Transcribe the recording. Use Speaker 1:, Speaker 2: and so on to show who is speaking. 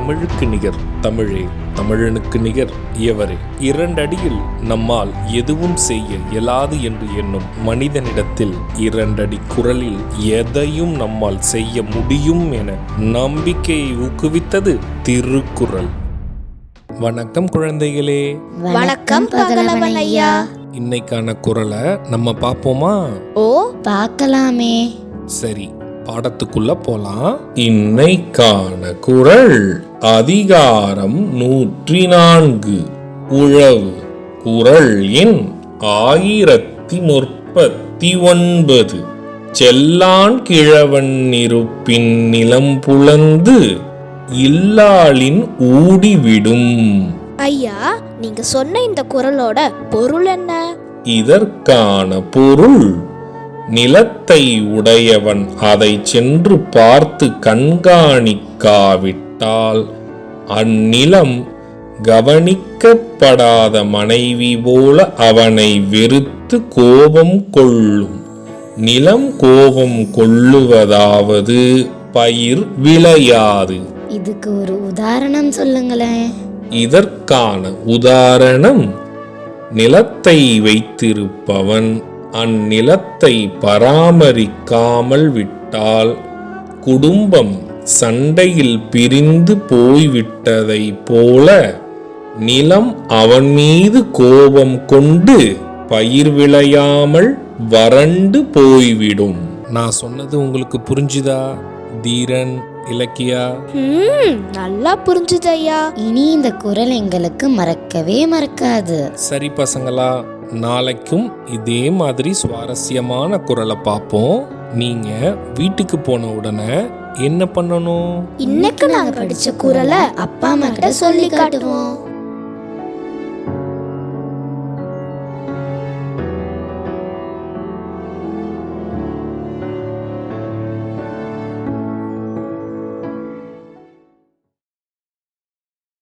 Speaker 1: தமிழுக்கு நிகர் தமிழே, தமிழனுக்கு நிகர் எவரே. 2 அடியில் நம்மால் எதுவும் செய்ய இயலாது என்று எண்ணும் மனிதனிடத்தில் 2 அடி குரலில் எதையும் நம்மால் செய்ய முடியும் என நம்பிக்கையை ஊக்குவித்தது திருக்குறள். வணக்கம் குழந்தைகளே.
Speaker 2: வணக்கம் பகலவன் ஐயா.
Speaker 1: இன்னைக்கான குறளை நம்ம பார்ப்போமா?
Speaker 2: ஓ, பார்க்கலாமே.
Speaker 1: சரி, பாடத்துக்குள்ள போலாம். இன்னைக்கான குறள் அதிகாரம் 104 உழவு. குறள் எண் 1039. செல்லான் கிழவன் இருப்பின் நிலம் புலந்து இல்லாளின் ஊடிவிடும்.
Speaker 2: ஐயா, நீங்க சொன்ன இந்த குறளோட பொருள் என்ன?
Speaker 1: இதற்கான பொருள், நிலத்தை உடையவன் அதை சென்று பார்த்து கண்காணிக்காவிட்டால் அந்நிலம் கவனிக்கப்படாத மனைவி போல அவனை வெறுத்து கோபம் கொள்ளும். நிலம் கோபம் கொள்ளுவதாவது பயிர் விளையாது.
Speaker 2: இதுக்கு ஒரு உதாரணம் சொல்லுங்களேன்.
Speaker 1: இதற்கான உதாரணம், நிலத்தை வைத்திருப்பவன் அந்நிலத்தை பராமரிக்காமல் விட்டால் குடும்பம் சண்டையில் பிரிந்து போய்விட்டதை போல நிலம் அவன் மீது கோபம் கொண்டு பயிர் விளையாமல் வறண்டு போய்விடும். நான் சொன்னது உங்களுக்கு புரிஞ்சுதா தீரன், இலக்கியா?
Speaker 2: நல்லா புரிஞ்சுது ஐயா. இனி இந்த குறள் எங்களுக்கு மறக்கவே மறக்காது.
Speaker 1: சரி பசங்களா, நாளைக்கும் இதே மாதிரி சுவாரஸ்யமான குறளை பார்ப்போம். நீங்க வீட்டுக்கு போன உடனே என்ன பண்ணணும்?
Speaker 2: இன்னைக்கு நாங்க படிச்ச குறளை அப்பா அம்மா கிட்ட சொல்லி காட்டுவோம்.